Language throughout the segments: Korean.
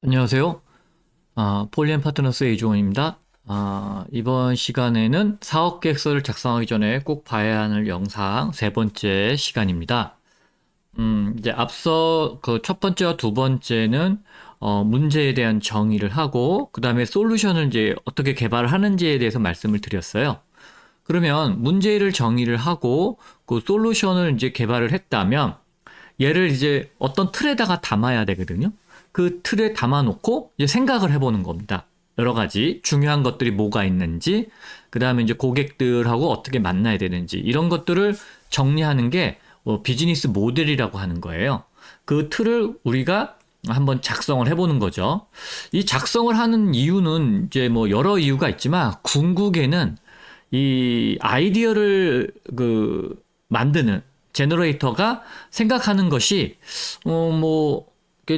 안녕하세요. 폴리앤 파트너스의 이종원입니다. 이번 시간에는 사업 계획서를 작성하기 전에 꼭 봐야 하는 영상 세 번째 시간입니다. 이제 앞서 그 첫 번째와 두 번째는 문제에 대한 정의를 하고 그 다음에 솔루션을 이제 어떻게 개발하는지에 대해서 말씀을 드렸어요. 그러면 문제를 정의를 하고 그 솔루션을 이제 개발을 했다면 얘를 이제 어떤 틀에다가 담아야 되거든요. 그 틀에 담아놓고 이제 생각을 해보는 겁니다. 여러 가지 중요한 것들이 뭐가 있는지, 그 다음에 이제 고객들하고 어떻게 만나야 되는지, 이런 것들을 정리하는 게 비즈니스 모델이라고 하는 거예요. 그 틀을 우리가 한번 작성을 해보는 거죠. 이 작성을 하는 이유는 이제 뭐 여러 이유가 있지만, 궁극에는 이 아이디어를 만드는 제너레이터가 생각하는 것이 뭐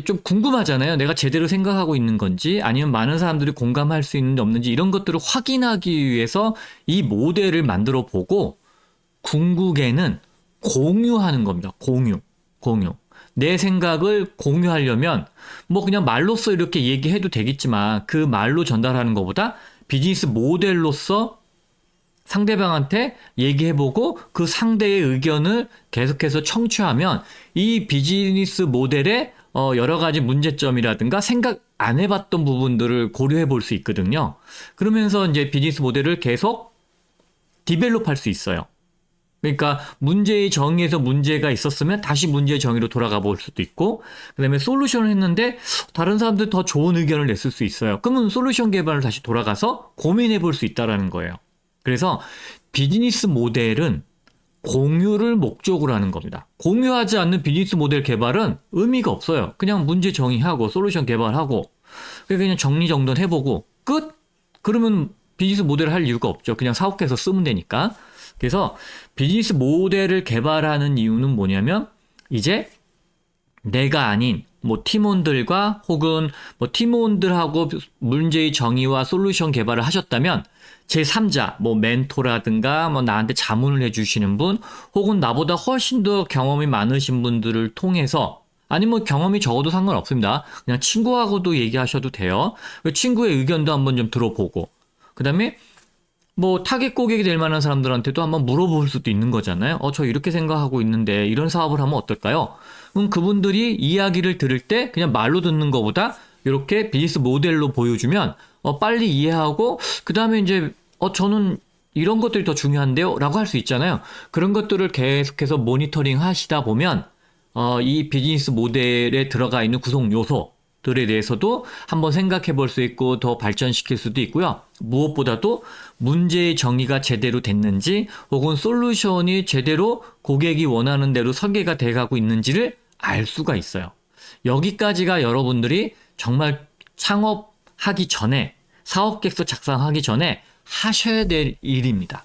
좀 궁금하잖아요. 내가 제대로 생각하고 있는 건지 아니면 많은 사람들이 공감할 수 있는지 없는지 이런 것들을 확인하기 위해서 이 모델을 만들어 보고 궁극에는 공유하는 겁니다. 공유. 내 생각을 공유하려면 뭐 그냥 말로써 이렇게 얘기해도 되겠지만 그 말로 전달하는 것보다 비즈니스 모델로서 상대방한테 얘기해보고 그 상대의 의견을 계속해서 청취하면 이 비즈니스 모델의 여러 가지 문제점이라든가 생각 안 해봤던 부분들을 고려해 볼 수 있거든요. 그러면서 이제 비즈니스 모델을 계속 디벨롭 할 수 있어요. 그러니까 문제의 정의에서 문제가 있었으면 다시 문제의 정의로 돌아가 볼 수도 있고, 그 다음에 솔루션을 했는데 다른 사람들 더 좋은 의견을 냈을 수 있어요. 그러면 솔루션 개발을 다시 돌아가서 고민해 볼 수 있다라는 거예요. 그래서 비즈니스 모델은 공유를 목적으로 하는 겁니다. 공유하지 않는 비즈니스 모델 개발은 의미가 없어요. 그냥 문제 정의하고 솔루션 개발하고 그냥 정리정돈 해보고 끝? 그러면 비즈니스 모델을 할 이유가 없죠. 그냥 사업계에서 쓰면 되니까. 그래서 비즈니스 모델을 개발하는 이유는 뭐냐면 이제 내가 아닌 뭐 팀원들과 혹은 뭐 팀원들하고 문제의 정의와 솔루션 개발을 하셨다면 제3자, 뭐 멘토라든가 뭐 나한테 자문을 해주시는 분 혹은 나보다 훨씬 더 경험이 많으신 분들을 통해서 아니면 뭐 경험이 적어도 상관없습니다. 그냥 친구하고도 얘기하셔도 돼요. 친구의 의견도 한번 좀 들어보고 그 다음에 뭐 타겟 고객이 될 만한 사람들한테도 한번 물어볼 수도 있는 거잖아요. 저 이렇게 생각하고 있는데 이런 사업을 하면 어떨까요? 그럼 그분들이 이야기를 들을 때 그냥 말로 듣는 것보다 이렇게 비즈니스 모델로 보여주면 빨리 이해하고 그 다음에 이제 저는 이런 것들이 더 중요한데요? 라고 할 수 있잖아요. 그런 것들을 계속해서 모니터링 하시다 보면 이 비즈니스 모델에 들어가 있는 구성 요소들에 대해서도 한번 생각해 볼 수 있고 더 발전시킬 수도 있고요. 무엇보다도 문제의 정의가 제대로 됐는지 혹은 솔루션이 제대로 고객이 원하는 대로 설계가 돼가고 있는지를 알 수가 있어요. 여기까지가 여러분들이 정말 창업하기 전에 사업계획서 작성하기 전에 하셔야 될 일입니다.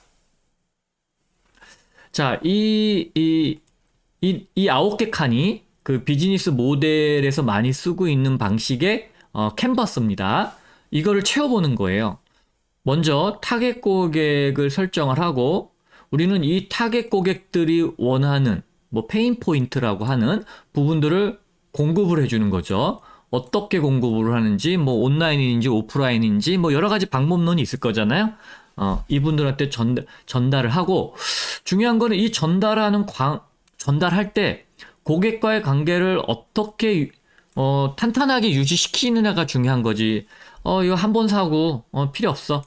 자, 이 9개 칸이 그 비즈니스 모델에서 많이 쓰고 있는 방식의 캔버스입니다. 이거를 채워보는 거예요. 먼저 타겟 고객을 설정을 하고 우리는 이 타겟 고객들이 원하는 뭐 페인 포인트라고 하는 부분들을 공급을 해주는 거죠. 어떻게 공급을 하는지 뭐 온라인인지 오프라인인지 뭐 여러 가지 방법론이 있을 거잖아요. 이분들한테 전달을 하고 중요한 거는 이 전달할 때 고객과의 관계를 어떻게 탄탄하게 유지시키느냐가 중요한 거지. 이거 한 번 사고 필요 없어.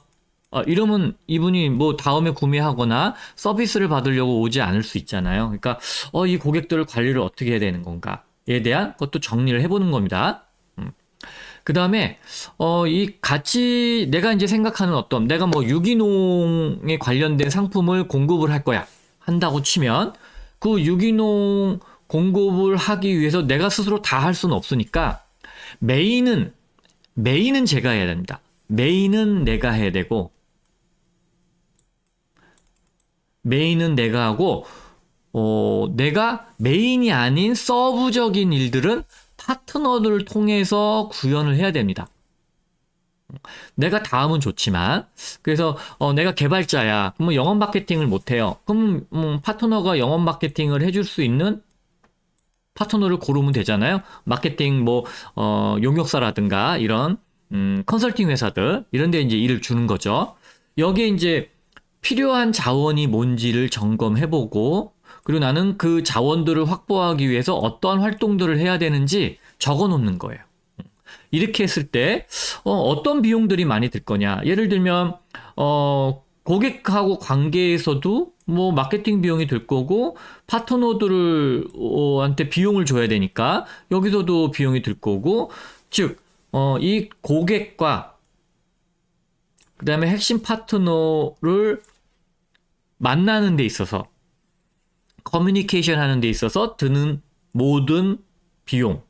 이러면 이분이 뭐 다음에 구매하거나 서비스를 받으려고 오지 않을 수 있잖아요. 그러니까 이 고객들을 관리를 어떻게 해야 되는 건가에 대한 것도 정리를 해보는 겁니다. 그 다음에 이 같이 내가 이제 생각하는 내가 뭐 유기농에 관련된 상품을 공급을 할 거야 한다고 치면 그 유기농 공급을 하기 위해서 내가 스스로 다 할 수는 없으니까 메인은 제가 해야 됩니다. 메인은 내가 해야 되고 메인은 내가 하고 내가 메인이 아닌 서브적인 일들은 파트너들을 통해서 구현을 해야 됩니다. 내가 다 하면 좋지만 그래서 내가 개발자야. 그러면 영업 마케팅을 못해요. 그럼 파트너가 영업 마케팅을 해줄 수 있는 파트너를 고르면 되잖아요. 마케팅 용역사라든가 이런 컨설팅 회사들 이런 데 이제 일을 주는 거죠. 여기에 이제 필요한 자원이 뭔지를 점검해보고, 그리고 나는 그 자원들을 확보하기 위해서 어떠한 활동들을 해야 되는지 적어 놓는 거예요. 이렇게 했을 때 어떤 비용들이 많이 들 거냐. 예를 들면 고객하고 관계에서도 뭐 마케팅 비용이 들 거고, 파트너들을 한테 비용을 줘야 되니까 여기서도 비용이 들 거고, 즉 이 고객과 그다음에 핵심 파트너를 만나는 데 있어서, 커뮤니케이션 하는 데 있어서 드는 모든 비용,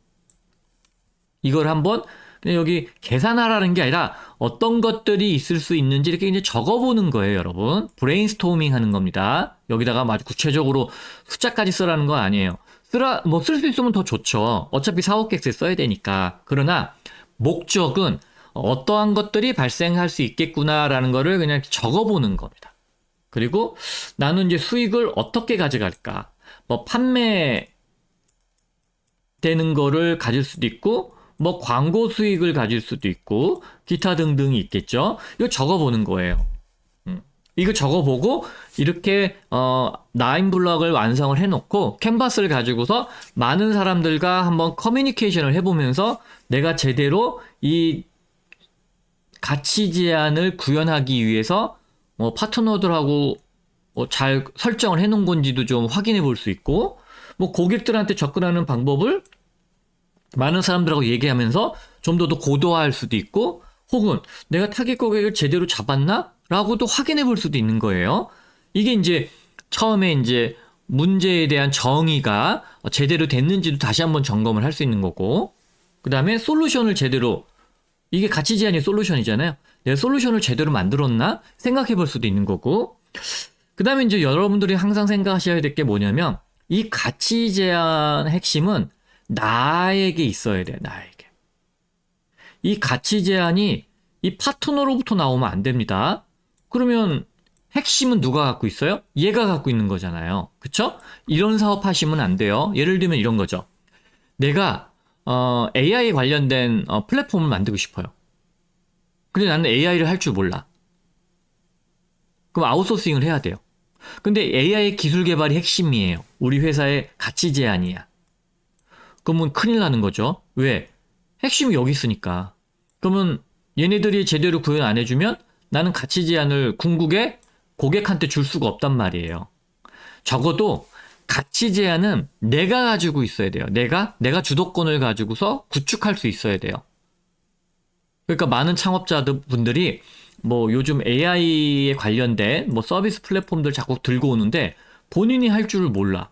이걸 한번 그냥 여기 계산하라는 게 아니라 어떤 것들이 있을 수 있는지 이렇게 이제 적어보는 거예요, 여러분. 브레인스토밍 하는 겁니다. 여기다가 아주 구체적으로 숫자까지 쓰라는 건 아니에요. 쓸 수 있으면 더 좋죠. 어차피 사업계획서에 써야 되니까. 그러나 목적은 어떠한 것들이 발생할 수 있겠구나라는 거를 그냥 적어보는 겁니다. 그리고 나는 이제 수익을 어떻게 가져갈까? 뭐 판매되는 거를 가질 수도 있고, 뭐 광고 수익을 가질 수도 있고, 기타 등등이 있겠죠. 이거 적어보는 거예요. 이거 적어보고 이렇게 나인블럭을 완성을 해놓고 캔버스를 가지고서 많은 사람들과 한번 커뮤니케이션을 해보면서 내가 제대로 이 가치 제한을 구현하기 위해서 파트너들하고 잘 설정을 해놓은 건지도 좀 확인해 볼 수 있고, 뭐 고객들한테 접근하는 방법을 많은 사람들하고 얘기하면서 좀 더 고도화할 수도 있고, 혹은 내가 타겟 고객을 제대로 잡았나? 라고도 확인해 볼 수도 있는 거예요. 이게 이제 처음에 이제 문제에 대한 정의가 제대로 됐는지도 다시 한번 점검을 할 수 있는 거고, 그 다음에 솔루션을 제대로, 이게 가치 제한이 솔루션이잖아요. 내가 솔루션을 제대로 만들었나? 생각해 볼 수도 있는 거고, 그 다음에 이제 여러분들이 항상 생각하셔야 될 게 뭐냐면, 이 가치 제한의 핵심은 나에게 있어야 돼요, 나에게. 이 가치 제한이 이 파트너로부터 나오면 안 됩니다. 그러면 핵심은 누가 갖고 있어요? 얘가 갖고 있는 거잖아요. 그쵸? 이런 사업 하시면 안 돼요. 예를 들면 이런 거죠. 내가 AI 관련된 플랫폼을 만들고 싶어요. 근데 나는 AI를 할 줄 몰라. 그럼 아웃소싱을 해야 돼요. 근데 AI 기술 개발이 핵심이에요. 우리 회사의 가치 제한이야. 그러면 큰일 나는 거죠. 왜? 핵심이 여기 있으니까. 그러면 얘네들이 제대로 구현 안 해주면 나는 가치 제한을 궁극에 고객한테 줄 수가 없단 말이에요. 적어도 가치 제한은 내가 가지고 있어야 돼요. 내가 주도권을 가지고서 구축할 수 있어야 돼요. 그러니까 많은 창업자들 분들이 뭐 요즘 AI에 관련된 뭐 서비스 플랫폼들 자꾸 들고 오는데 본인이 할 줄을 몰라.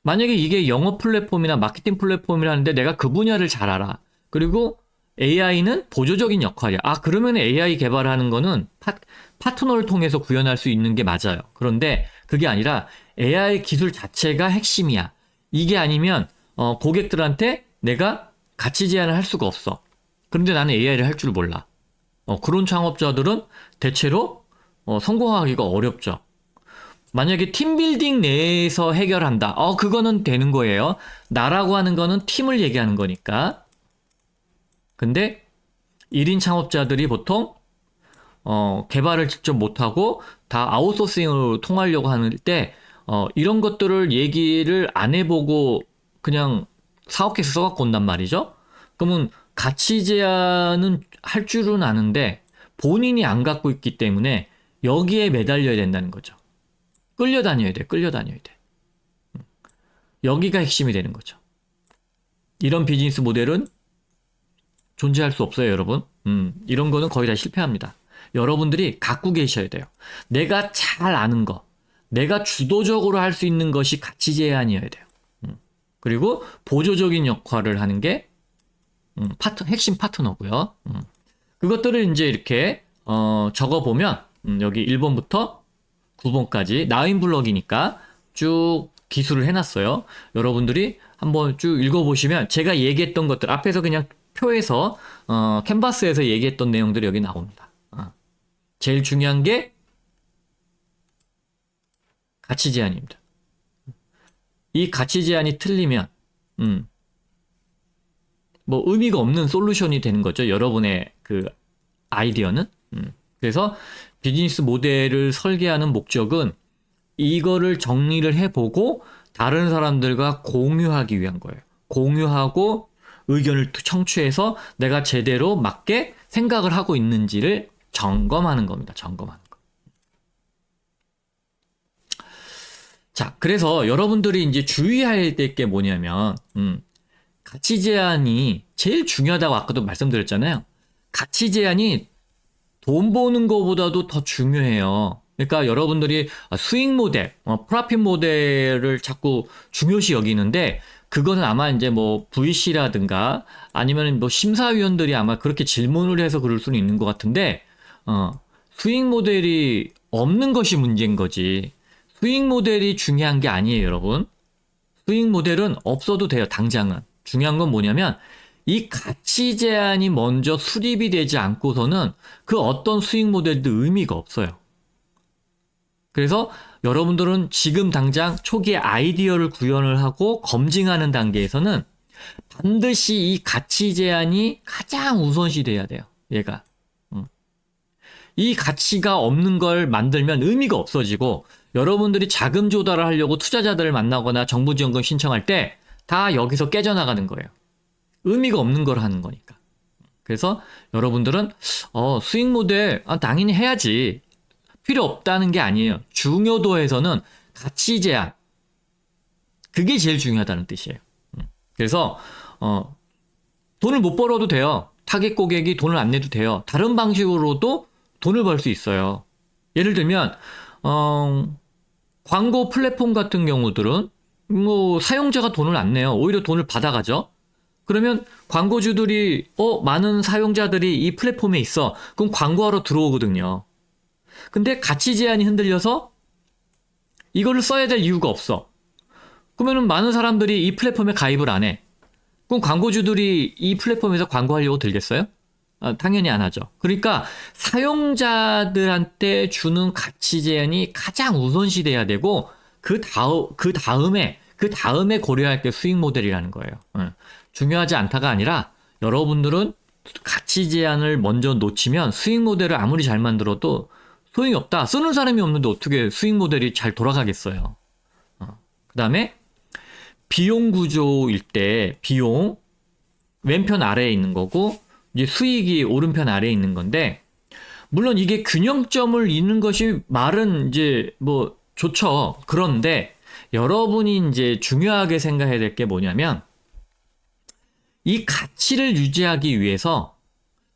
만약에 이게 영업 플랫폼이나 마케팅 플랫폼이라는데 내가 그 분야를 잘 알아. 그리고 AI는 보조적인 역할이야. 그러면 AI 개발하는 거는 파트너를 통해서 구현할 수 있는 게 맞아요. 그런데 그게 아니라 AI 기술 자체가 핵심이야. 이게 아니면 고객들한테 내가 가치 제한을 할 수가 없어. 그런데 나는 AI를 할 줄 몰라. 그런 창업자들은 대체로 성공하기가 어렵죠. 만약에 팀빌딩 내에서 해결한다. 그거는 되는 거예요. 나라고 하는 거는 팀을 얘기하는 거니까. 근데 1인 창업자들이 보통 개발을 직접 못하고 다 아웃소싱으로 통하려고 하는 때 이런 것들을 얘기를 안 해보고 그냥 사업계획서 써갖고 온단 말이죠. 그러면 가치 제한은 할 줄은 아는데 본인이 안 갖고 있기 때문에 여기에 매달려야 된다는 거죠. 끌려다녀야 돼. 여기가 핵심이 되는 거죠. 이런 비즈니스 모델은 존재할 수 없어요, 여러분. 이런 거는 거의 다 실패합니다. 여러분들이 갖고 계셔야 돼요. 내가 잘 아는 거, 내가 주도적으로 할 수 있는 것이 가치 제한이어야 돼요. 그리고 보조적인 역할을 하는 게 핵심 파트너고요. 그것들을 이제 이렇게 적어보면 여기 1번부터 9번까지 나인블럭이니까 쭉 기술을 해놨어요. 여러분들이 한번 쭉 읽어보시면 제가 얘기했던 것들 앞에서 그냥 표에서 캔버스에서 얘기했던 내용들이 여기 나옵니다. 제일 중요한 게 가치 제한입니다. 이 가치 제한이 틀리면, 뭐 의미가 없는 솔루션이 되는 거죠. 여러분의 그 아이디어는. 그래서 비즈니스 모델을 설계하는 목적은 이거를 정리를 해보고 다른 사람들과 공유하기 위한 거예요. 공유하고 의견을 청취해서 내가 제대로 맞게 생각을 하고 있는지를 점검하는 겁니다. 점검하는 거. 자, 그래서 여러분들이 이제 주의해야 될 게 뭐냐면, 가치 제한이 제일 중요하다고 아까도 말씀드렸잖아요. 가치 제한이 돈 버는 것보다도 더 중요해요. 그러니까 여러분들이 수익 모델, 프로핏 모델을 자꾸 중요시 여기는데, 그거는 아마 이제 뭐 VC라든가 아니면 뭐 심사위원들이 아마 그렇게 질문을 해서 그럴 수는 있는 것 같은데, 수익 모델이 없는 것이 문제인 거지. 수익 모델이 중요한 게 아니에요, 여러분. 수익 모델은 없어도 돼요, 당장은. 중요한 건 뭐냐면, 이 가치 제한이 먼저 수립이 되지 않고서는 그 어떤 수익 모델도 의미가 없어요. 그래서 여러분들은 지금 당장 초기에 아이디어를 구현을 하고 검증하는 단계에서는 반드시 이 가치 제한이 가장 우선시 돼야 돼요. 얘가. 이 가치가 없는 걸 만들면 의미가 없어지고 여러분들이 자금 조달을 하려고 투자자들을 만나거나 정부 지원금 신청할 때 다 여기서 깨져나가는 거예요. 의미가 없는 걸 하는 거니까. 그래서 여러분들은 수익 모델 당연히 해야지. 필요 없다는 게 아니에요. 중요도에서는 가치 제한. 그게 제일 중요하다는 뜻이에요. 그래서 돈을 못 벌어도 돼요. 타겟 고객이 돈을 안 내도 돼요. 다른 방식으로도 돈을 벌 수 있어요. 예를 들면 광고 플랫폼 같은 경우들은 뭐 사용자가 돈을 안 내요. 오히려 돈을 받아가죠. 그러면 광고주들이 많은 사용자들이 이 플랫폼에 있어. 그럼 광고하러 들어오거든요. 근데 가치 제한이 흔들려서 이거를 써야 될 이유가 없어. 그러면은 많은 사람들이 이 플랫폼에 가입을 안 해. 그럼 광고주들이 이 플랫폼에서 광고하려고 들겠어요? 당연히 안 하죠. 그러니까 사용자들한테 주는 가치 제한이 가장 우선시 돼야 되고 그 다음에 고려할 게 수익 모델이라는 거예요. 중요하지 않다가 아니라 여러분들은 가치 제한을 먼저 놓치면 수익 모델을 아무리 잘 만들어도 소용이 없다. 쓰는 사람이 없는데 어떻게 수익 모델이 잘 돌아가겠어요. 그 다음에 비용 구조일 때 비용 왼편 아래에 있는 거고 이제 수익이 오른편 아래에 있는 건데 물론 이게 균형점을 잇는 것이 말은 이제 뭐 좋죠. 그런데 여러분이 이제 중요하게 생각해야 될 게 뭐냐면 이 가치를 유지하기 위해서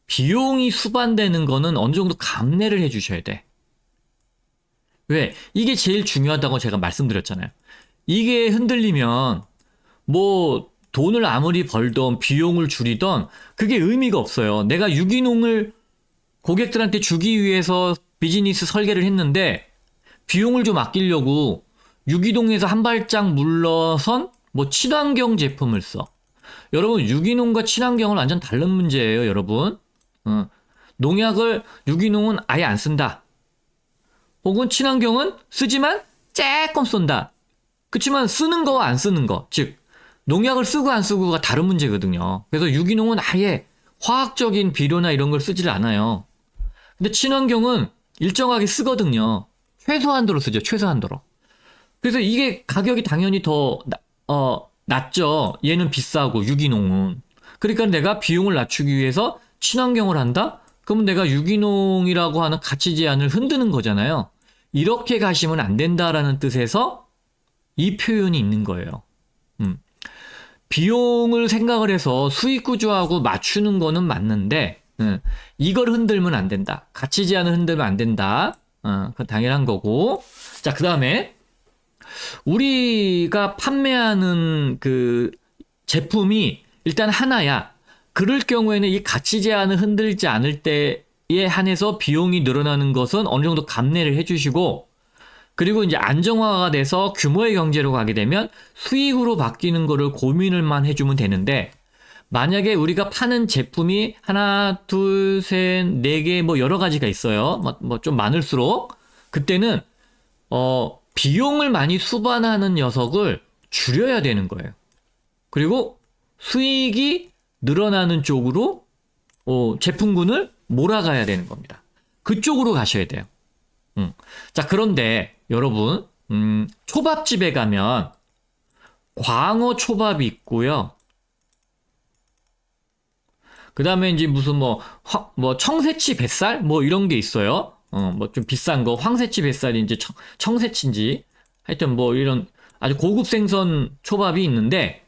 비용이 수반되는 거는 어느 정도 감내를 해 주셔야 돼. 왜? 이게 제일 중요하다고 제가 말씀드렸잖아요. 이게 흔들리면 뭐 돈을 아무리 벌던 비용을 줄이던 그게 의미가 없어요. 내가 유기농을 고객들한테 주기 위해서 비즈니스 설계를 했는데 비용을 좀 아끼려고 유기농에서 한 발짝 물러선 뭐 친환경 제품을 써. 여러분 유기농과 친환경은 완전 다른 문제예요, 여러분. 농약을 유기농은 아예 안 쓴다. 혹은 친환경은 쓰지만 조금 쏜다. 그렇지만 쓰는 거와 안 쓰는 거, 즉 농약을 쓰고 안 쓰고가 다른 문제거든요. 그래서 유기농은 아예 화학적인 비료나 이런 걸 쓰질 않아요. 근데 친환경은 일정하게 쓰거든요. 최소한도로 쓰죠. 최소한도로. 그래서 이게 가격이 당연히 더 낮죠. 얘는 비싸고 유기농은. 그러니까 내가 비용을 낮추기 위해서 친환경을 한다? 그러면 내가 유기농이라고 하는 가치 제한을 흔드는 거잖아요. 이렇게 가시면 안 된다라는 뜻에서 이 표현이 있는 거예요. 비용을 생각을 해서 수익 구조하고 맞추는 거는 맞는데 이걸 흔들면 안 된다. 가치 제한을 흔들면 안 된다. 그건 당연한 거고. 자, 그 다음에 우리가 판매하는 그 제품이 일단 하나야. 그럴 경우에는 이 가치 제한을 흔들지 않을 때에 한해서 비용이 늘어나는 것은 어느 정도 감내를 해주시고 그리고 이제 안정화가 돼서 규모의 경제로 가게 되면 수익으로 바뀌는 거를 고민을만 해주면 되는데 만약에 우리가 파는 제품이 하나, 둘, 셋, 네 개 뭐 여러 가지가 있어요. 뭐 좀 많을수록 그때는 비용을 많이 수반하는 녀석을 줄여야 되는 거예요. 그리고 수익이 늘어나는 쪽으로 제품군을 몰아가야 되는 겁니다. 그쪽으로 가셔야 돼요. 자, 그런데 여러분, 초밥집에 가면 광어 초밥이 있고요. 그 다음에 이제 무슨 뭐 청새치 뱃살? 뭐 이런 게 있어요. 뭐 좀 비싼 거, 황새치 뱃살인지 청새치인지. 하여튼 뭐 이런 아주 고급 생선 초밥이 있는데,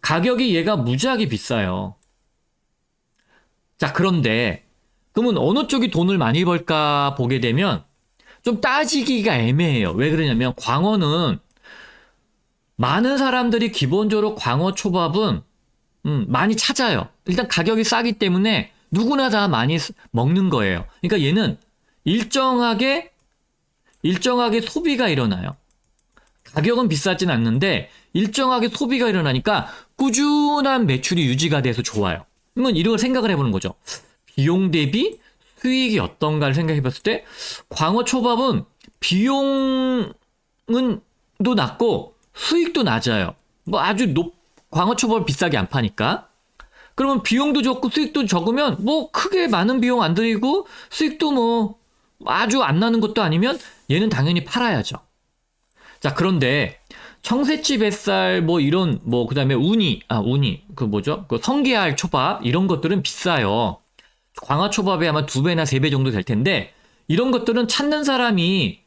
가격이 얘가 무지하게 비싸요. 자, 그런데, 그러면 어느 쪽이 돈을 많이 벌까 보게 되면, 좀 따지기가 애매해요. 왜 그러냐면, 광어는, 많은 사람들이 기본적으로 광어 초밥은, 많이 찾아요. 일단 가격이 싸기 때문에 누구나 다 많이 먹는 거예요. 그러니까 얘는 일정하게 소비가 일어나요. 가격은 비싸진 않는데 일정하게 소비가 일어나니까 꾸준한 매출이 유지가 돼서 좋아요. 그러면 이런 걸 생각을 해보는 거죠. 비용 대비 수익이 어떤가를 생각해 봤을 때 광어 초밥은 비용은 도 낮고 수익도 낮아요. 뭐 아주 광어 초밥을 비싸게 안 파니까. 그러면 비용도 적고 수익도 적으면 뭐 크게 많은 비용 안 들이고 수익도 뭐 아주 안 나는 것도 아니면 얘는 당연히 팔아야죠. 자, 그런데 청새치 뱃살 뭐 이런 뭐 그다음에 우니 그 뭐죠? 그 성게알 초밥 이런 것들은 비싸요. 광어 초밥에 아마 2배나 3배 정도 될 텐데 이런 것들은 찾는 사람이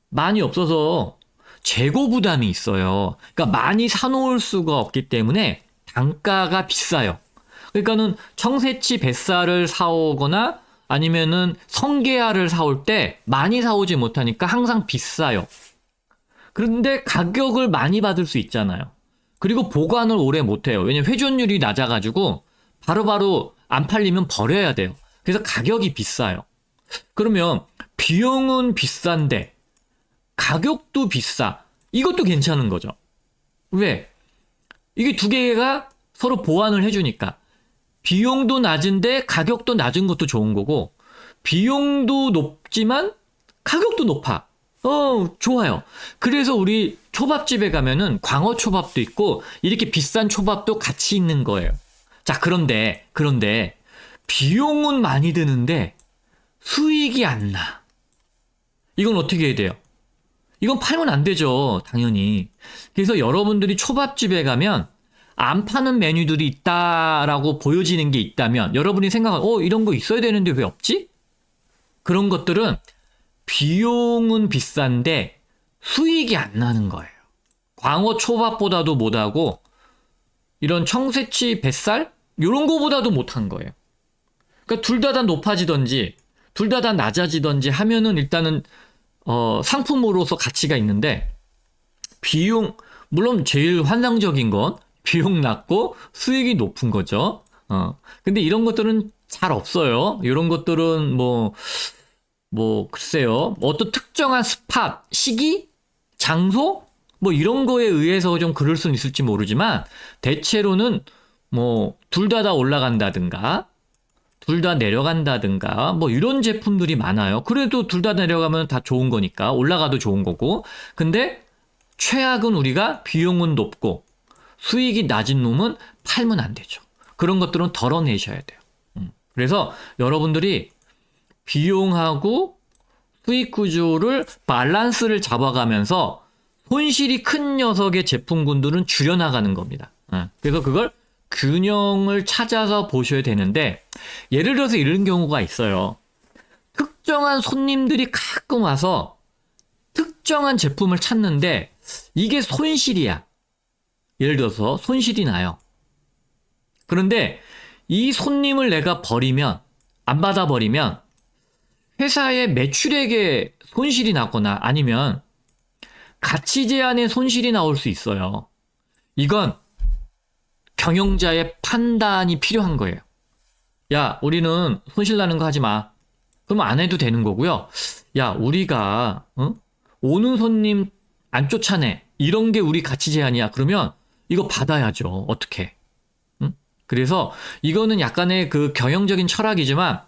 많이 없어서 재고 부담이 있어요. 그러니까 많이 사놓을 수가 없기 때문에 단가가 비싸요. 그러니까는 청새치 뱃살을 사오거나 아니면은 성게알을 사올 때 많이 사오지 못하니까 항상 비싸요. 그런데 가격을 많이 받을 수 있잖아요. 그리고 보관을 오래 못해요. 왜냐면 회전율이 낮아가지고 바로바로 안 팔리면 버려야 돼요. 그래서 가격이 비싸요. 그러면 비용은 비싼데 가격도 비싸. 이것도 괜찮은 거죠. 왜? 이게 두 개가 서로 보완을 해주니까 비용도 낮은데 가격도 낮은 것도 좋은 거고 비용도 높지만 가격도 높아. 좋아요. 그래서 우리 초밥집에 가면은 광어 초밥도 있고 이렇게 비싼 초밥도 같이 있는 거예요. 자, 그런데 비용은 많이 드는데 수익이 안 나. 이건 어떻게 해야 돼요? 이건 팔면 안 되죠, 당연히. 그래서 여러분들이 초밥집에 가면 안 파는 메뉴들이 있다라고 보여지는 게 있다면 여러분이 생각하면 이런 거 있어야 되는데 왜 없지? 그런 것들은 비용은 비싼데 수익이 안 나는 거예요. 광어 초밥보다도 못하고 이런 청새치 뱃살 이런 거보다도 못한 거예요. 그러니까 둘 다 높아지든지 둘 다 낮아지든지 하면은 일단은 상품으로서 가치가 있는데 비용 물론 제일 환상적인 건 비용 낮고 수익이 높은 거죠. 근데 이런 것들은 잘 없어요. 이런 것들은 글쎄요. 어떤 특정한 스팟, 시기, 장소, 뭐 이런 거에 의해서 좀 그럴 수는 있을지 모르지만 대체로는 둘 다 올라간다든가 둘 다 내려간다든가 뭐 이런 제품들이 많아요. 그래도 둘 다 내려가면 다 좋은 거니까 올라가도 좋은 거고. 근데 최악은 우리가 비용은 높고 수익이 낮은 놈은 팔면 안 되죠. 그런 것들은 덜어내셔야 돼요. 그래서 여러분들이 비용하고 수익 구조를 밸런스를 잡아가면서 손실이 큰 녀석의 제품군들은 줄여나가는 겁니다. 그래서 그걸 균형을 찾아서 보셔야 되는데 예를 들어서 이런 경우가 있어요. 특정한 손님들이 가끔 와서 특정한 제품을 찾는데 이게 손실이야. 예를 들어서 손실이 나요. 그런데 이 손님을 내가 버리면 안 받아버리면 회사의 매출액에 손실이 나거나 아니면 가치 제한에 손실이 나올 수 있어요. 이건 경영자의 판단이 필요한 거예요. 야, 우리는 손실 나는 거 하지 마. 그러면 안 해도 되는 거고요. 야, 우리가 오는 손님 안 쫓아내. 이런 게 우리 가치 제한이야. 그러면 이거 받아야죠. 어떻게? 그래서 이거는 약간의 그 경영적인 철학이지만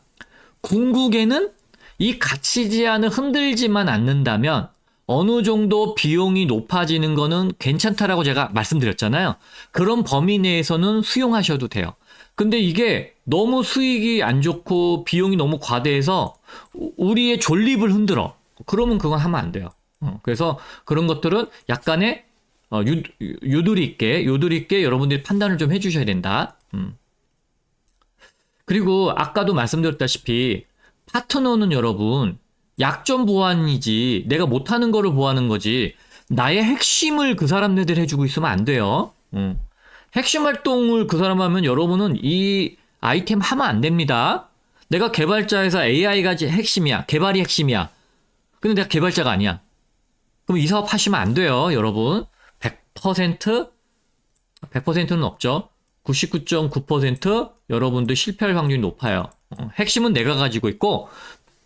궁극에는 이 가치 제한을 흔들지만 않는다면 어느 정도 비용이 높아지는 거는 괜찮다라고 제가 말씀드렸잖아요. 그런 범위 내에서는 수용하셔도 돼요. 근데 이게 너무 수익이 안 좋고 비용이 너무 과대해서 우리의 존립을 흔들어. 그러면 그건 하면 안 돼요. 그래서 그런 것들은 약간의 요들 있게 여러분들이 판단을 좀 해주셔야 된다. 그리고 아까도 말씀드렸다시피 파트너는 여러분 약점 보완이지 내가 못하는 거를 보완하는 거지 나의 핵심을 그 사람네들 해주고 있으면 안 돼요. 핵심 활동을 그 사람 하면 여러분은 이 아이템 하면 안 됩니다. 내가 개발자에서 AI가 핵심이야. 개발이 핵심이야. 근데 내가 개발자가 아니야. 그럼 이 사업 하시면 안 돼요, 여러분. 100%는 없죠. 99.9% 여러분들 실패할 확률이 높아요. 핵심은 내가 가지고 있고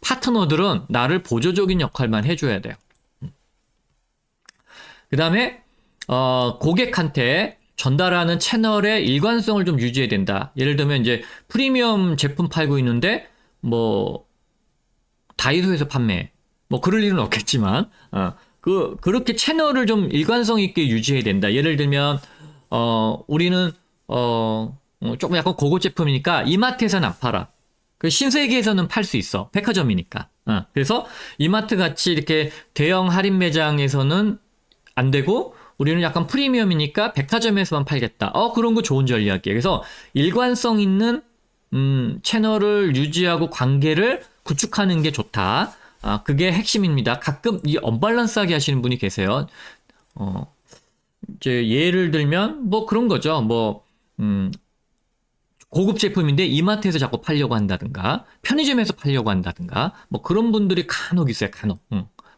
파트너들은 나를 보조적인 역할만 해줘야 돼요. 그 다음에 고객한테 전달하는 채널의 일관성을 좀 유지해야 된다. 예를 들면 이제 프리미엄 제품 팔고 있는데 뭐 다이소에서 판매 뭐 그럴 일은 없겠지만 그렇게 채널을 좀 일관성 있게 유지해야 된다. 예를 들면 우리는 조금 약간 고급 제품이니까 이마트에서는 안 팔아. 그 신세계에서는 팔 수 있어. 백화점이니까. 그래서 이마트 같이 이렇게 대형 할인 매장에서는 안 되고 우리는 약간 프리미엄이니까 백화점에서만 팔겠다. 그런 거 좋은 전략이에요. 그래서 일관성 있는 채널을 유지하고 관계를 구축하는 게 좋다. 그게 핵심입니다. 가끔 이 언밸런스하게 하시는 분이 계세요. 이제 예를 들면 뭐 그런 거죠. 뭐 고급 제품인데 이마트에서 자꾸 팔려고 한다든가 편의점에서 팔려고 한다든가 뭐 그런 분들이 간혹 있어요. 간혹.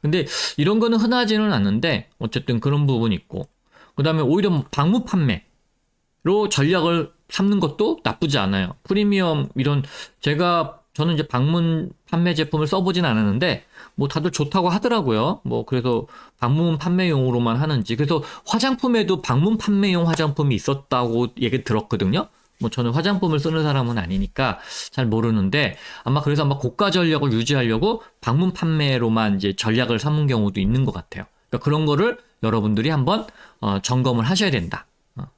근데 이런 거는 흔하지는 않는데 어쨌든 그런 부분이 있고 그 다음에 오히려 방문 판매로 전략을 삼는 것도 나쁘지 않아요. 프리미엄 이런 저는 이제 방문 판매 제품을 써보진 않았는데 뭐 다들 좋다고 하더라고요. 뭐 그래서 방문 판매용으로만 하는지 그래서 화장품에도 방문 판매용 화장품이 있었다고 얘기 들었거든요. 뭐 저는 화장품을 쓰는 사람은 아니니까 잘 모르는데 그래서 아마 고가 전략을 유지하려고 방문 판매로만 이제 전략을 삼은 경우도 있는 것 같아요. 그러니까 그런 거를 여러분들이 한번 점검을 하셔야 된다.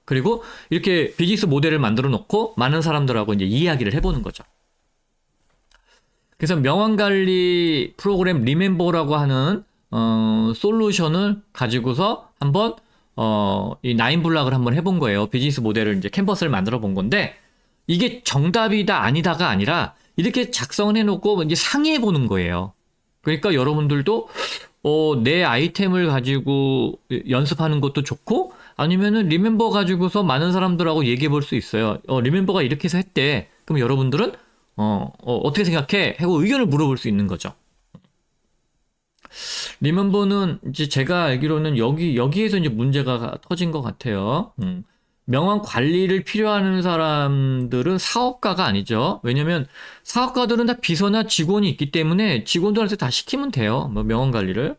그리고 이렇게 비즈니스 모델을 만들어 놓고 많은 사람들하고 이제 이야기를 해보는 거죠. 그래서 명함관리 프로그램 리멤버라고 하는 솔루션을 가지고서 한번 이 나인블락을 한번 해본 거예요. 비즈니스 모델을 이제 캔버스를 만들어 본 건데 이게 정답이다 아니다가 아니라 이렇게 작성을 해놓고 이제 상의해 보는 거예요. 그러니까 여러분들도 내 아이템을 가지고 연습하는 것도 좋고 아니면은 리멤버 가지고서 많은 사람들하고 얘기해 볼 수 있어요. 리멤버가 이렇게 해서 했대. 그럼 여러분들은 어떻게 생각해? 하고 의견을 물어볼 수 있는 거죠. 리멤버는 이제 제가 알기로는 여기에서 이제 문제가 터진 것 같아요. 명함 관리를 필요하는 사람들은 사업가가 아니죠. 왜냐면 사업가들은 다 비서나 직원이 있기 때문에 직원들한테 다 시키면 돼요. 뭐 명함 관리를.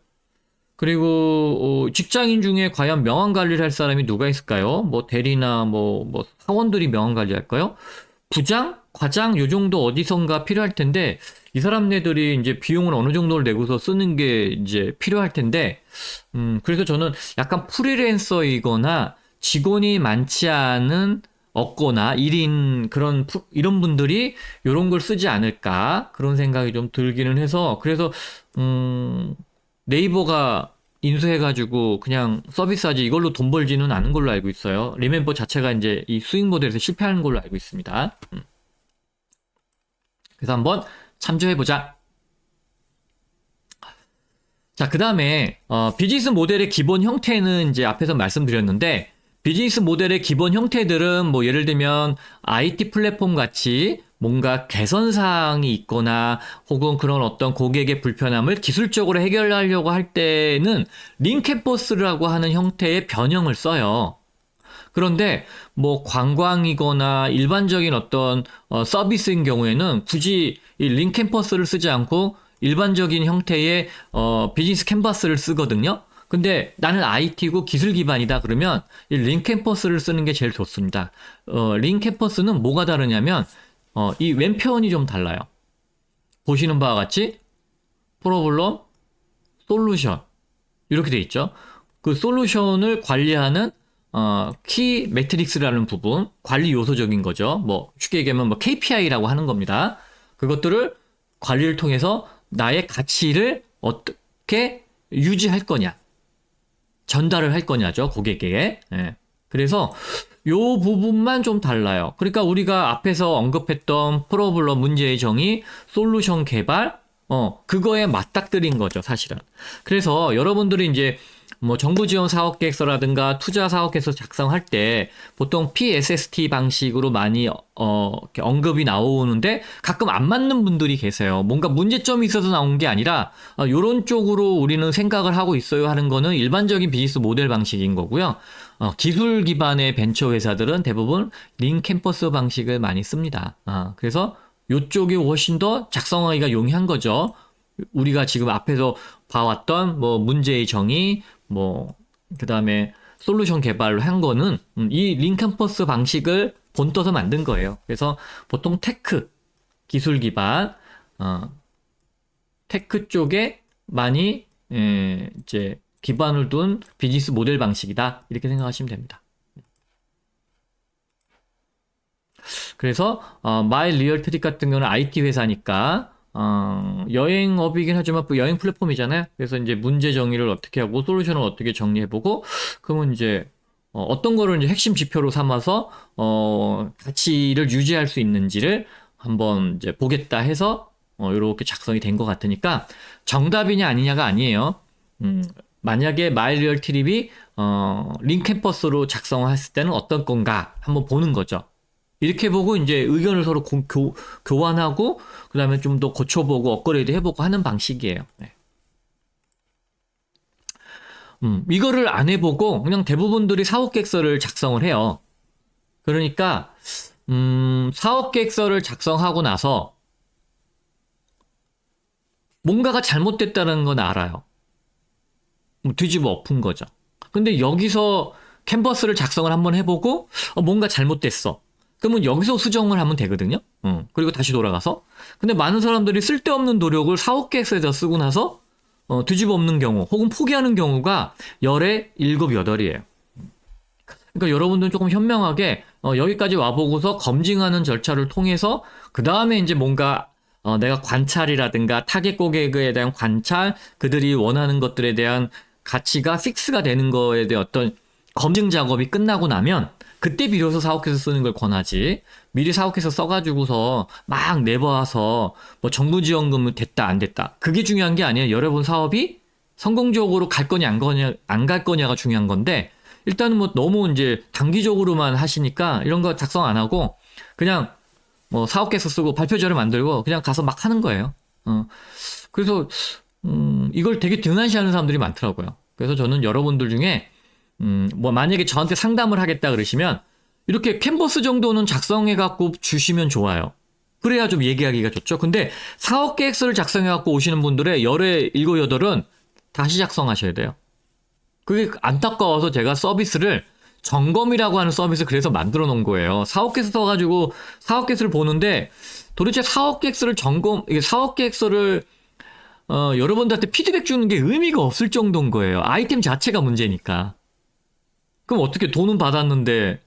그리고 직장인 중에 과연 명함 관리를 할 사람이 누가 있을까요? 뭐 대리나 뭐 사원들이 명함 관리할까요? 부장, 과장 요 정도 어디선가 필요할 텐데 이 사람네들이 이제 비용을 어느 정도를 내고서 쓰는 게 이제 필요할 텐데 그래서 저는 약간 프리랜서이거나 직원이 많지 않은 없거나 1인 이런 분들이 이런 걸 쓰지 않을까 그런 생각이 좀 들기는 해서 그래서 네이버가 인수해가지고 그냥 서비스하지 이걸로 돈 벌지는 않은 걸로 알고 있어요. 리멤버 자체가 이제 이 수익 모델에서 실패하는 걸로 알고 있습니다. 그래서 한번 참조해보자. 자, 그 다음에 비즈니스 모델의 기본 형태는 이제 앞에서 말씀드렸는데 비즈니스 모델의 기본 형태들은 뭐 예를 들면 IT 플랫폼 같이 뭔가 개선사항이 있거나 혹은 그런 어떤 고객의 불편함을 기술적으로 해결하려고 할 때는 링캠퍼스라고 하는 형태의 변형을 써요. 그런데 뭐 관광이거나 일반적인 어떤 서비스인 경우에는 굳이 이 링캠퍼스를 쓰지 않고 일반적인 형태의 비즈니스 캔버스를 쓰거든요. 근데 나는 IT고 기술 기반이다 그러면 이 링캠퍼스를 쓰는 게 제일 좋습니다. 링캠퍼스는 뭐가 다르냐면 이 왼편이 좀 달라요. 보시는 바와 같이 프로블럼, 솔루션 이렇게 돼 있죠. 그 솔루션을 관리하는 키 매트릭스라는 부분, 관리 요소적인 거죠. 뭐 쉽게 얘기하면 뭐 KPI라고 하는 겁니다. 그것들을 관리를 통해서 나의 가치를 어떻게 유지할 거냐, 전달을 할 거냐죠, 고객에게. 예. 그래서 요 부분만 좀 달라요. 그러니까 우리가 앞에서 언급했던 프로블럼 문제의 정의, 솔루션 개발, 그거에 맞닥뜨린 거죠, 사실은. 그래서 여러분들이 이제 뭐 정부 지원 사업 계획서라든가 투자 사업 계획서 작성할 때 보통 PSST 방식으로 많이 이렇게 언급이 나오는데 가끔 안 맞는 분들이 계세요. 뭔가 문제점이 있어서 나온 게 아니라 요런 쪽으로 우리는 생각을 하고 있어요 하는 거는 일반적인 비즈니스 모델 방식인 거고요. 기술 기반의 벤처 회사들은 대부분 링 캠퍼스 방식을 많이 씁니다. 그래서 요쪽이 훨씬 더 작성하기가 용이한 거죠. 우리가 지금 앞에서 봐왔던 뭐 문제의 정의, 뭐 그다음에 솔루션 개발을 한 거는 이 링캠퍼스 방식을 본떠서 만든 거예요. 그래서 보통 테크 기술 기반 테크 쪽에 많이 이제 기반을 둔 비즈니스 모델 방식이다, 이렇게 생각하시면 됩니다. 그래서 마이 리얼 트립 같은 경우는 IT 회사니까 여행업이긴 하지만 여행 플랫폼이잖아요. 그래서 이제 문제 정의를 어떻게 하고 솔루션을 어떻게 정리해보고, 그러면 이제 어떤 거를 이제 핵심 지표로 삼아서 가치를 유지할 수 있는지를 한번 이제 보겠다 해서 이렇게 작성이 된 것 같으니까 정답이냐 아니냐가 아니에요. 만약에 마일리얼 트립이 링캠퍼스로 작성했을 때는 어떤 건가 한번 보는 거죠. 이렇게 보고 이제 의견을 서로 교환하고 그 다음에 좀 더 고쳐보고 업그레이드 해보고 하는 방식이에요. 네. 이거를 안 해보고 그냥 대부분들이 사업계획서를 작성을 해요. 그러니까 사업계획서를 작성하고 나서 뭔가가 잘못됐다는 건 알아요. 뒤집어 엎은 거죠. 근데 여기서 캔버스를 작성을 한번 해보고 뭔가 잘못됐어. 그러면 여기서 수정을 하면 되거든요. 그리고 다시 돌아가서. 근데 많은 사람들이 쓸데없는 노력을 사업계획서에다 쓰고 나서 뒤집어 엎는 경우 혹은 포기하는 경우가 열에 7, 8이에요. 그러니까 여러분들은 조금 현명하게 여기까지 와보고서 검증하는 절차를 통해서 그 다음에 이제 뭔가 내가 관찰이라든가 타겟 고객에 대한 관찰, 그들이 원하는 것들에 대한 가치가 픽스가 되는 거에 대한 어떤 검증 작업이 끝나고 나면 그때 비로소 사업계획서 쓰는 걸 권하지, 미리 사업계획서 써가지고서 막 내봐서 뭐 정부 지원금은 됐다 안 됐다 그게 중요한 게 아니에요. 여러분 사업이 성공적으로 갈 거냐 안 갈 거냐가 중요한 건데, 일단은 뭐 너무 이제 단기적으로만 하시니까 이런 거 작성 안 하고 그냥 뭐 사업계획서 쓰고 발표자를 만들고 그냥 가서 막 하는 거예요. 그래서 이걸 되게 등한시하는 사람들이 많더라고요. 그래서 저는 여러분들 중에 뭐 만약에 저한테 상담을 하겠다 그러시면 이렇게 캔버스 정도는 작성해 갖고 주시면 좋아요. 그래야 좀 얘기하기가 좋죠. 근데 사업계획서를 작성해 갖고 오시는 분들의 열의 7, 8은 다시 작성하셔야 돼요. 그게 안타까워서 제가 서비스를 점검이라고 하는 서비스 그래서 만들어 놓은 거예요. 사업계획서 써가지고 사업계획서를 보는데 도대체 사업계획서를 사업계획서를 여러분들한테 피드백 주는 게 의미가 없을 정도인 거예요. 아이템 자체가 문제니까. 그럼 어떻게 돈은 받았는데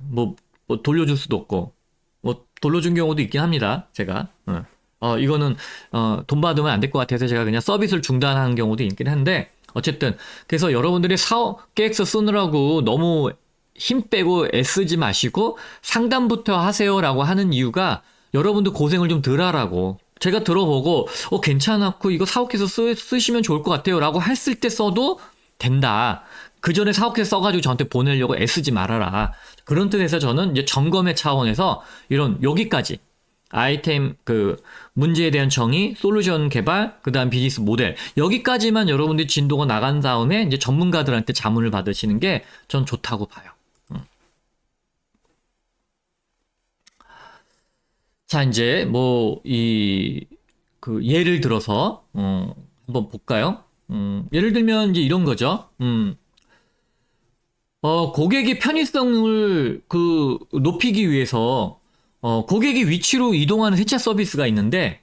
뭐 돌려줄 수도 없고, 뭐 돌려준 경우도 있긴 합니다. 제가 이거는 돈 받으면 안 될 것 같아서 제가 그냥 서비스를 중단하는 경우도 있긴 한데, 어쨌든 그래서 여러분들이 사업 계획서 쓰느라고 너무 힘 빼고 애쓰지 마시고 상담부터 하세요라고 하는 이유가 여러분들 고생을 좀 덜 하라고. 제가 들어보고 괜찮았고 이거 사업계획서 쓰시면 좋을 것 같아요 라고 했을 때 써도 된다. 그 전에 사업계획서 써가지고 저한테 보내려고 애쓰지 말아라. 그런 뜻에서 저는 이제 점검의 차원에서 이런 여기까지 아이템 문제에 대한 정의, 솔루션 개발, 그 다음 비즈니스 모델, 여기까지만 여러분들이 진도가 나간 다음에 이제 전문가들한테 자문을 받으시는 게 전 좋다고 봐요. 자, 이제 예를 들어서 한번 볼까요? 예를 들면 이제 이런 거죠. 고객의 편의성을 높이기 위해서 고객의 위치로 이동하는 세차 서비스가 있는데,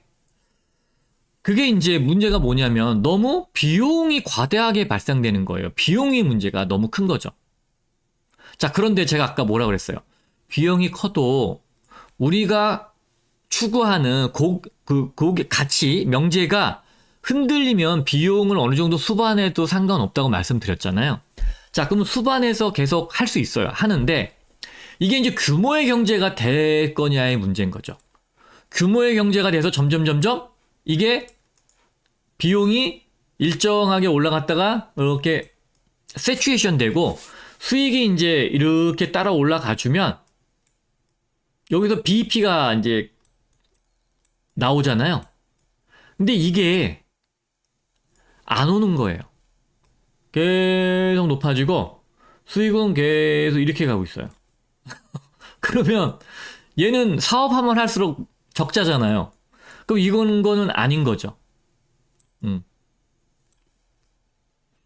그게 이제 문제가 뭐냐면 너무 비용이 과대하게 발생되는 거예요. 비용이 문제가 너무 큰 거죠. 자, 그런데 제가 아까 뭐라 그랬어요? 비용이 커도 우리가 추구하는 곡의 가치, 명제가 흔들리면 비용을 어느 정도 수반해도 상관없다고 말씀드렸잖아요. 자, 그럼 수반해서 계속 할 수 있어요. 하는데, 이게 이제 규모의 경제가 될 거냐의 문제인 거죠. 규모의 경제가 돼서 점점 이게 비용이 일정하게 올라갔다가 이렇게 세츄에이션 되고 수익이 이제 이렇게 따라 올라가 주면 여기서 BEP가 이제 나오잖아요. 근데 이게 안 오는 거예요. 계속 높아지고 수익은 계속 이렇게 가고 있어요. 그러면 얘는 사업하면 할수록 적자잖아요. 그럼 이거는 아닌 거죠.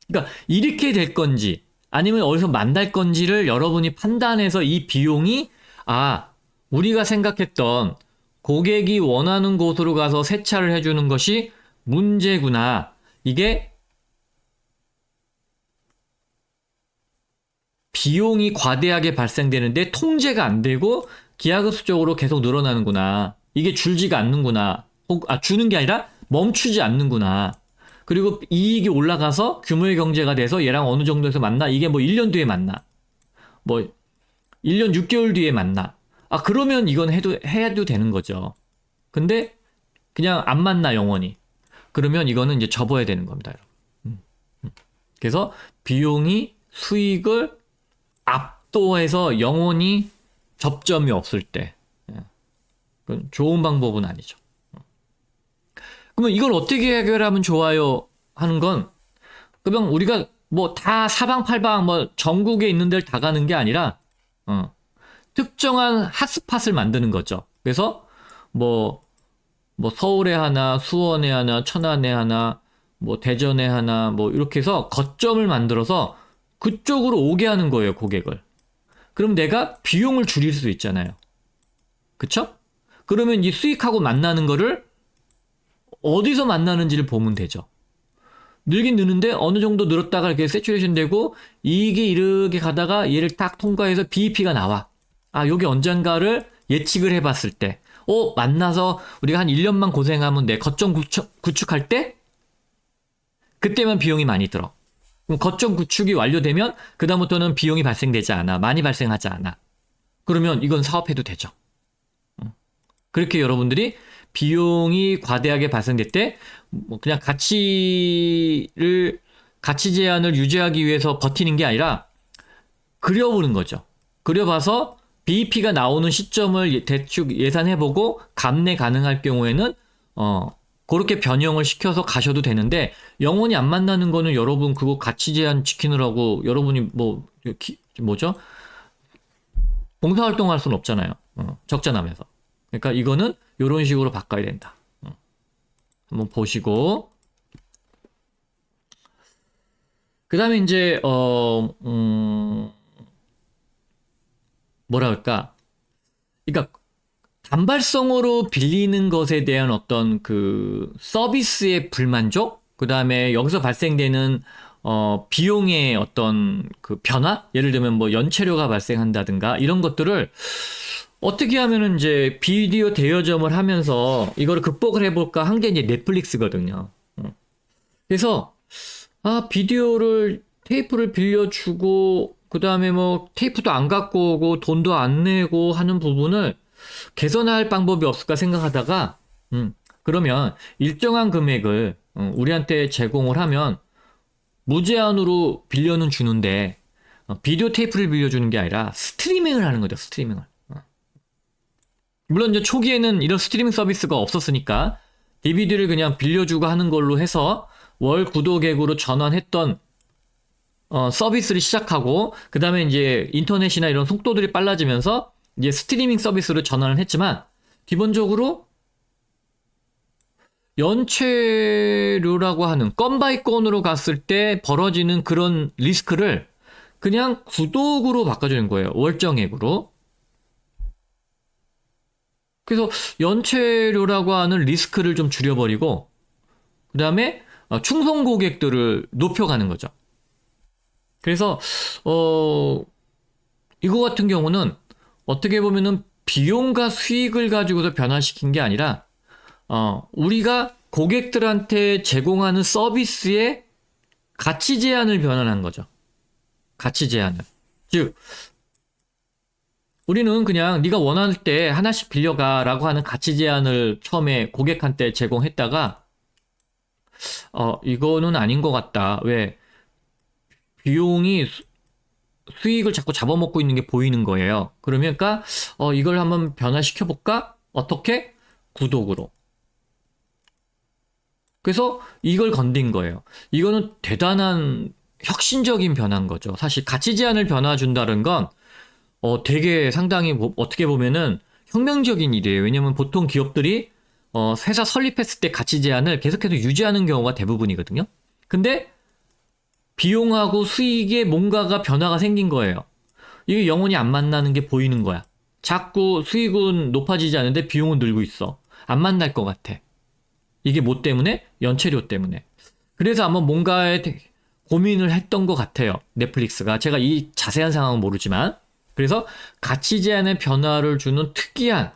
그러니까 이렇게 될 건지 아니면 어디서 만날 건지를 여러분이 판단해서 이 비용이 우리가 생각했던 고객이 원하는 곳으로 가서 세차를 해주는 것이 문제구나. 이게 비용이 과대하게 발생되는데 통제가 안 되고 기하급수적으로 계속 늘어나는구나. 이게 줄지가 않는구나. 주는 게 아니라 멈추지 않는구나. 그리고 이익이 올라가서 규모의 경제가 돼서 얘랑 어느 정도에서 만나? 이게 뭐 1년 뒤에 만나. 뭐 1년 6개월 뒤에 만나. 그러면 이건 해도 되는 거죠. 근데 그냥 안 만나 영원히. 그러면 이거는 이제 접어야 되는 겁니다, 여러분. 그래서 비용이 수익을 압도해서 영원히 접점이 없을 때. 그건 좋은 방법은 아니죠. 그러면 이걸 어떻게 해결하면 좋아요 하는 건, 그냥 우리가 뭐 다 사방팔방 뭐 전국에 있는 데를 다 가는 게 아니라, 특정한 핫스팟을 만드는 거죠. 그래서 뭐 서울에 하나, 수원에 하나, 천안에 하나, 뭐 대전에 하나, 뭐 이렇게 해서 거점을 만들어서 그쪽으로 오게 하는 거예요, 고객을. 그럼 내가 비용을 줄일 수 있잖아요. 그쵸? 그러면 이 수익하고 만나는 거를 어디서 만나는지를 보면 되죠. 늘긴 느는데 어느 정도 늘었다가 이렇게 세츄레이션 되고 이익이 이렇게 가다가 얘를 딱 통과해서 BEP가 나와. 여기 언젠가를 예측을 해봤을 때 만나서 우리가 한 1년만 고생하면 돼. 거점 구축할 때 그때만 비용이 많이 들어. 그럼 거점 구축이 완료되면 그다음부터는 비용이 발생되지 않아. 많이 발생하지 않아. 그러면 이건 사업해도 되죠. 그렇게 여러분들이 비용이 과대하게 발생될 때 뭐 그냥 가치 제한을 유지하기 위해서 버티는 게 아니라 그려보는 거죠. 그려봐서 BEP가 나오는 시점을 대충 예산해보고 감내 가능할 경우에는 그렇게 변형을 시켜서 가셔도 되는데 영원히 안 만나는 거는 여러분 그거 가치 제한 지키느라고 여러분이 뭐죠? 봉사활동할 수는 없잖아요. 적자 나면서. 그러니까 이거는 이런 식으로 바꿔야 된다. 한번 보시고 그 다음에 이제 뭐랄까, 그러니까 단발성으로 빌리는 것에 대한 어떤 그 서비스의 불만족, 그 다음에 여기서 발생되는 비용의 어떤 그 변화, 예를 들면 뭐 연체료가 발생한다든가 이런 것들을 어떻게 하면은 이제 비디오 대여점을 하면서 이거를 극복을 해볼까 한 게 이제 넷플릭스거든요. 그래서 비디오를 테이프를 빌려주고 그 다음에 뭐 테이프도 안 갖고 오고 돈도 안 내고 하는 부분을 개선할 방법이 없을까 생각하다가 그러면 일정한 금액을 우리한테 제공을 하면 무제한으로 빌려는 주는데 비디오 테이프를 빌려주는 게 아니라 스트리밍을 하는 거죠. 스트리밍을. 물론 이제 초기에는 이런 스트리밍 서비스가 없었으니까 DVD를 그냥 빌려주고 하는 걸로 해서 월 구독액으로 전환했던 서비스를 시작하고 그 다음에 이제 인터넷이나 이런 속도들이 빨라지면서 이제 스트리밍 서비스로 전환을 했지만 기본적으로 연체료라고 하는 건 바이 건으로 갔을 때 벌어지는 그런 리스크를 그냥 구독으로 바꿔주는 거예요. 월정액으로. 그래서 연체료라고 하는 리스크를 좀 줄여버리고 그 다음에 충성 고객들을 높여가는 거죠. 그래서 이거 같은 경우는 어떻게 보면은 비용과 수익을 가지고서 변화시킨 게 아니라 우리가 고객들한테 제공하는 서비스의 가치 제한을 변환한 거죠. 가치 제한을. 즉 우리는 그냥 네가 원할 때 하나씩 빌려가라고 하는 가치 제한을 처음에 고객한테 제공했다가 이거는 아닌 것 같다. 왜 비용이 수익을 자꾸 잡아먹고 있는 게 보이는 거예요. 그러니까 이걸 한번 변화시켜 볼까? 어떻게? 구독으로. 그래서 이걸 건든 거예요. 이거는 대단한 혁신적인 변화인 거죠. 사실 가치 제한을 변화 준다는 건 되게 상당히 어떻게 보면은 혁명적인 일이에요. 왜냐면 보통 기업들이 회사 설립했을 때 가치 제한을 계속해서 유지하는 경우가 대부분이거든요. 근데 비용하고 수익에 뭔가가 변화가 생긴 거예요. 이게 영혼이 안 만나는 게 보이는 거야. 자꾸 수익은 높아지지 않는데 비용은 늘고 있어. 안 만날 것 같아. 이게 뭐 때문에? 연체료 때문에. 그래서 아마 뭔가에 고민을 했던 것 같아요. 넷플릭스가. 제가 이 자세한 상황은 모르지만. 그래서 가치 제한의 변화를 주는 특이한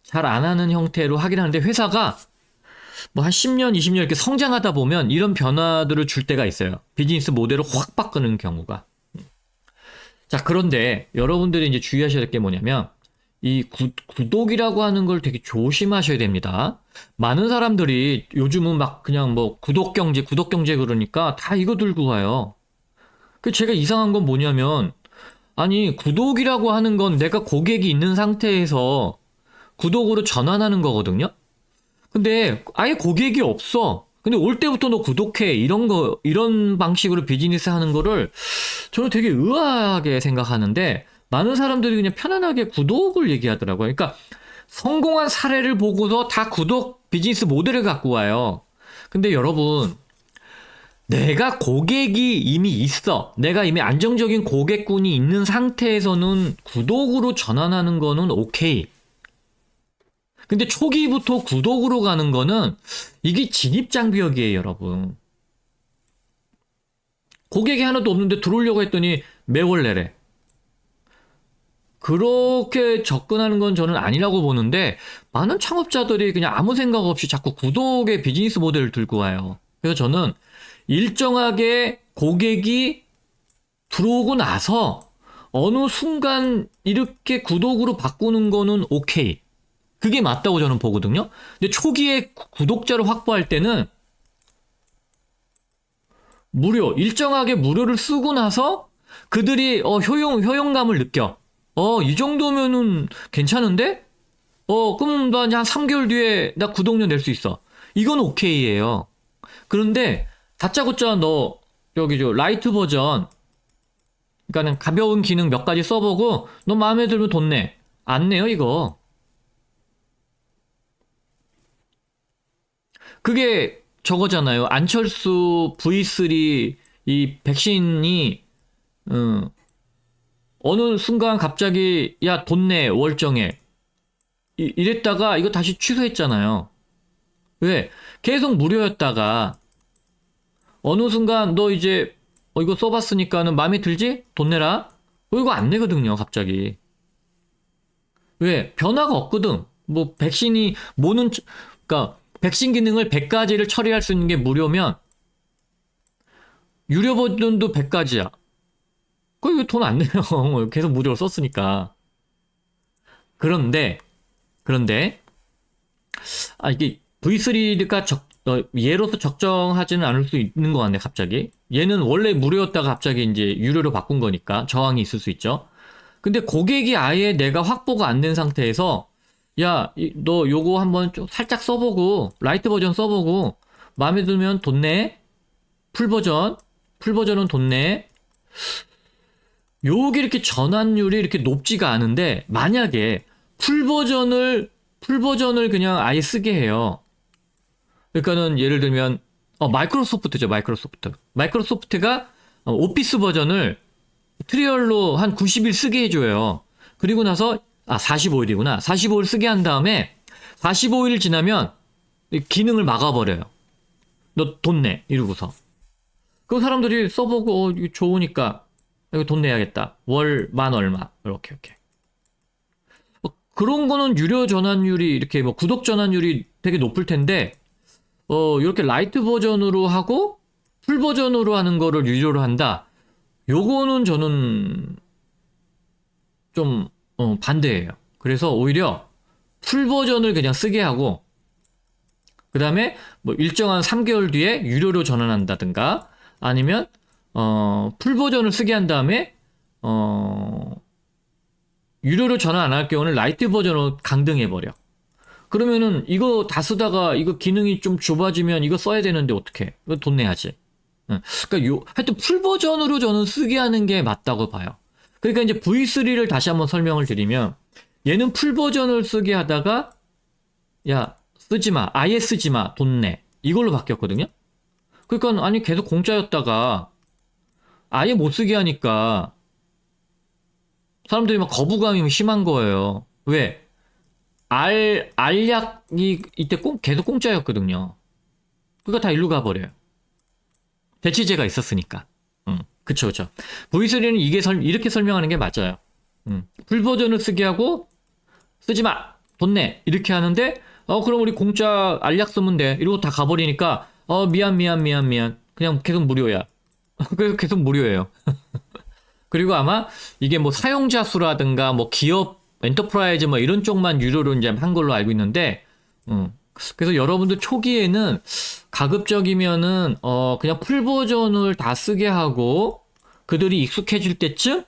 잘 안 하는 형태로 하긴 하는데 회사가 뭐 한 10년, 20년 이렇게 성장하다 보면 이런 변화들을 줄 때가 있어요. 비즈니스 모델을 확 바꾸는 경우가. 자, 그런데 여러분들이 이제 주의하셔야 될 게 뭐냐면 이 구독이라고 하는 걸 되게 조심하셔야 됩니다. 많은 사람들이 요즘은 막 그냥 뭐 구독 경제 그러니까 다 이거 들고 와요. 그 제가 이상한 건 뭐냐면 아니 구독이라고 하는 건 내가 고객이 있는 상태에서 구독으로 전환하는 거거든요. 근데 아예 고객이 없어. 근데 올 때부터 너 구독해. 이런 방식으로 비즈니스 하는 거를 저는 되게 의아하게 생각하는데 많은 사람들이 그냥 편안하게 구독을 얘기하더라고요. 그러니까 성공한 사례를 보고서 다 구독 비즈니스 모델을 갖고 와요. 근데 여러분, 내가 고객이 이미 있어. 내가 이미 안정적인 고객군이 있는 상태에서는 구독으로 전환하는 거는 오케이. 근데 초기부터 구독으로 가는 거는 이게 진입장벽이에요, 여러분. 고객이 하나도 없는데 들어오려고 했더니 매월 내래. 그렇게 접근하는 건 저는 아니라고 보는데 많은 창업자들이 그냥 아무 생각 없이 자꾸 구독의 비즈니스 모델을 들고 와요. 그래서 저는 일정하게 고객이 들어오고 나서 어느 순간 이렇게 구독으로 바꾸는 거는 오케이. 그게 맞다고 저는 보거든요. 근데 초기에 구독자를 확보할 때는 일정하게 무료를 쓰고 나서 그들이 효용감을 느껴. 이 정도면은 괜찮은데? 그럼 나 한 3개월 뒤에 나 구독료 낼 수 있어. 이건 오케이예요. 그런데 다짜고짜 너 여기 라이트 버전 그러니까는 가벼운 기능 몇 가지 써보고 너 마음에 들면 돈 내. 안 내요 이거. 그게 저거잖아요. 안철수 V3 이 백신이 어느 순간 갑자기 야 돈 내 월정에 이랬다가 이거 다시 취소했잖아요. 왜? 계속 무료였다가 어느 순간 너 이제 이거 써봤으니까는 마음에 들지? 돈 내라. 이거 안 내거든요 갑자기. 왜? 변화가 없거든. 뭐 백신이 그러니까 백신 기능을 100가지를 처리할 수 있는 게 무료면 유료 버전도 100가지야. 그거 돈 안 내요. 계속 무료로 썼으니까. 그런데 이게 V3가 얘로서 적정하지는 않을 수 있는 것 같네 갑자기. 얘는 원래 무료였다가 갑자기 이제 유료로 바꾼 거니까 저항이 있을 수 있죠. 근데 고객이 아예 내가 확보가 안 된 상태에서 야, 너 요거 한번 좀 살짝 써보고 라이트 버전 써보고 마음에 들면 돈 내. 풀버전은 돈 내. 요게 이렇게 전환율이 이렇게 높지가 않은데 만약에 풀버전을 그냥 아예 쓰게 해요. 그러니까는 예를 들면 마이크로소프트죠. 마이크로소프트가 오피스 버전을 트리얼로 한 90일 쓰게 해줘요. 그리고 나서 45일이구나. 45일 쓰게 한 다음에 45일 지나면 기능을 막아버려요. 너 돈 내. 이러고서. 그 사람들이 써보고, 이거 좋으니까, 이거 돈 내야겠다. 월 만 얼마. 이렇게. 그런 거는 유료 전환율이, 이렇게 뭐 구독 전환율이 되게 높을 텐데, 이렇게 라이트 버전으로 하고, 풀 버전으로 하는 거를 유료로 한다. 요거는 저는 좀, 반대예요. 그래서 오히려 풀 버전을 그냥 쓰게 하고, 그 다음에 뭐 일정한 3개월 뒤에 유료로 전환한다든가, 아니면, 풀 버전을 쓰게 한 다음에, 유료로 전환 안 할 경우는 라이트 버전으로 강등해버려. 그러면은 이거 다 쓰다가 이거 기능이 좀 좁아지면 이거 써야 되는데 어떡해. 이거 돈 내야지. 응. 그러니까 하여튼 풀 버전으로 저는 쓰게 하는 게 맞다고 봐요. 그러니까 이제 V3를 다시 한번 설명을 드리면 얘는 풀 버전을 쓰게 하다가 야, 쓰지 마. 아예 쓰지 마. 돈 내. 이걸로 바뀌었거든요. 그러니까 아니 계속 공짜였다가 아예 못 쓰게 하니까 사람들이 막 거부감이 심한 거예요. 왜? 알약이 이때 계속 공짜였거든요. 그거 다 일로 가버려요. 대치제가 있었으니까. 그쵸. V3는 이렇게 설명하는 게 맞아요. 풀 버전을 쓰게 하고, 쓰지 마! 돈 내! 이렇게 하는데, 그럼 우리 공짜 알약 쓰면 돼. 이러고 다 가버리니까, 미안. 그냥 계속 무료야. 그래서 계속 무료예요. 그리고 아마 이게 뭐 사용자 수라든가 뭐 기업 엔터프라이즈 뭐 이런 쪽만 유료로 이제 한 걸로 알고 있는데, 그래서 여러분들 초기에는 가급적이면은 그냥 풀 버전을 다 쓰게 하고 그들이 익숙해질 때쯤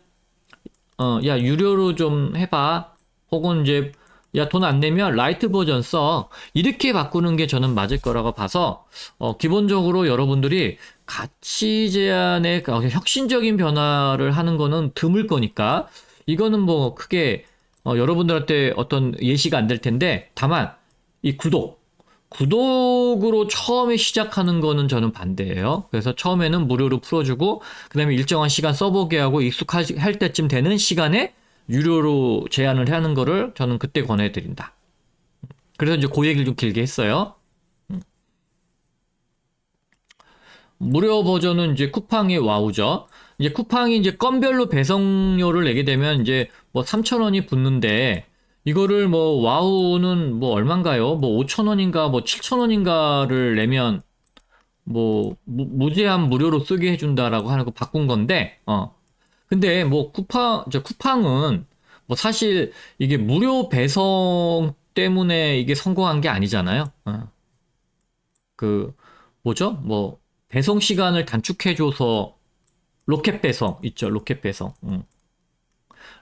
야 유료로 좀 해봐. 혹은 이제 야 돈 안 내면 라이트 버전 써. 이렇게 바꾸는 게 저는 맞을 거라고 봐서 기본적으로 여러분들이 가치 제한의 혁신적인 변화를 하는 거는 드물 거니까 이거는 뭐 크게 여러분들한테 어떤 예시가 안 될 텐데 다만 이 구독으로 처음에 시작하는 거는 저는 반대예요. 그래서 처음에는 무료로 풀어주고 그 다음에 일정한 시간 써보게 하고 익숙할 때쯤 되는 시간에 유료로 제한을 하는 거를 저는 그때 권해드린다. 그래서 이제 그 얘기를 좀 길게 했어요. 무료 버전은 이제 쿠팡이 와우죠. 이제 쿠팡이 이제 건별로 배송료를 내게 되면 이제 뭐 3,000원이 붙는데 이거를 뭐 와우는 뭐 얼만가요? 뭐 5,000원인가 뭐 7,000원인가를 내면 뭐 무제한 무료로 쓰게 해준다라고 하는 거 바꾼 건데 근데 뭐 쿠팡은 뭐 사실 이게 무료 배송 때문에 이게 성공한 게 아니잖아요. 그 뭐죠? 뭐 배송 시간을 단축해줘서 로켓 배송 있죠? 로켓 배송.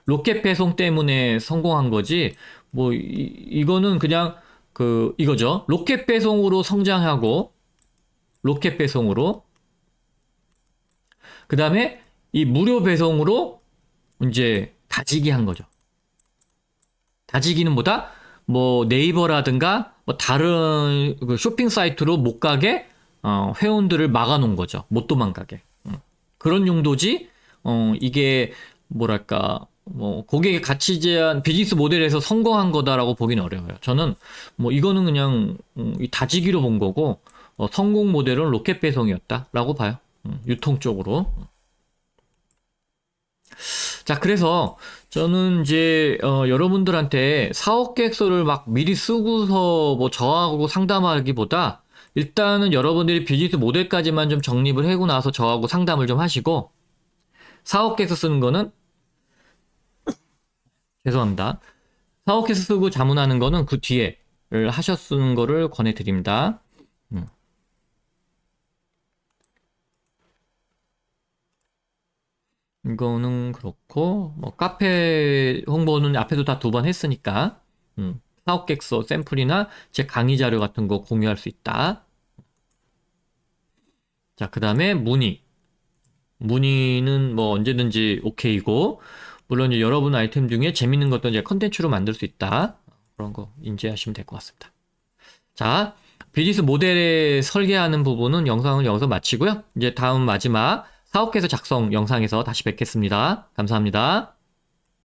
로켓 배송 때문에 성공한 거지. 뭐 이거는 그냥 이거죠. 로켓 배송으로 성장하고 로켓 배송으로 그 다음에 이 무료 배송으로 이제 다지기 한 거죠. 다지기는 뭐다? 뭐 네이버라든가 뭐 다른 그 쇼핑 사이트로 못 가게 회원들을 막아놓은 거죠. 못 도망가게. 그런 용도지. 이게 뭐랄까 뭐 고객의 가치 제한 비즈니스 모델에서 성공한 거다라고 보기는 어려워요. 저는 뭐 이거는 그냥 이 다지기로 본 거고 성공 모델은 로켓 배송이었다라고 봐요. 유통 쪽으로. 자, 그래서 저는 이제 여러분들한테 사업 계획서를 막 미리 쓰고서 뭐 저하고 상담하기보다 일단은 여러분들이 비즈니스 모델까지만 좀 정립을 하고 나서 저하고 상담을 좀 하시고 사업 계획서 쓰는 거는 죄송합니다. 사업 계획서 쓰고 자문하는 거는 그 뒤에를 하셨는 거를 권해드립니다. 이거는 그렇고 뭐 카페 홍보는 앞에도 다 2번 했으니까 사업계획서 샘플이나 제 강의 자료 같은 거 공유할 수 있다. 자, 그 다음에 문의는 뭐 언제든지 오케이고 물론 이제 여러분 아이템 중에 재밌는 것도 이제 컨텐츠로 만들 수 있다. 그런 거 인지하시면 될 것 같습니다. 자, 비즈니스 모델에 설계하는 부분은 영상을 여기서 마치고요. 이제 다음 마지막 사업계획서 작성 영상에서 다시 뵙겠습니다. 감사합니다.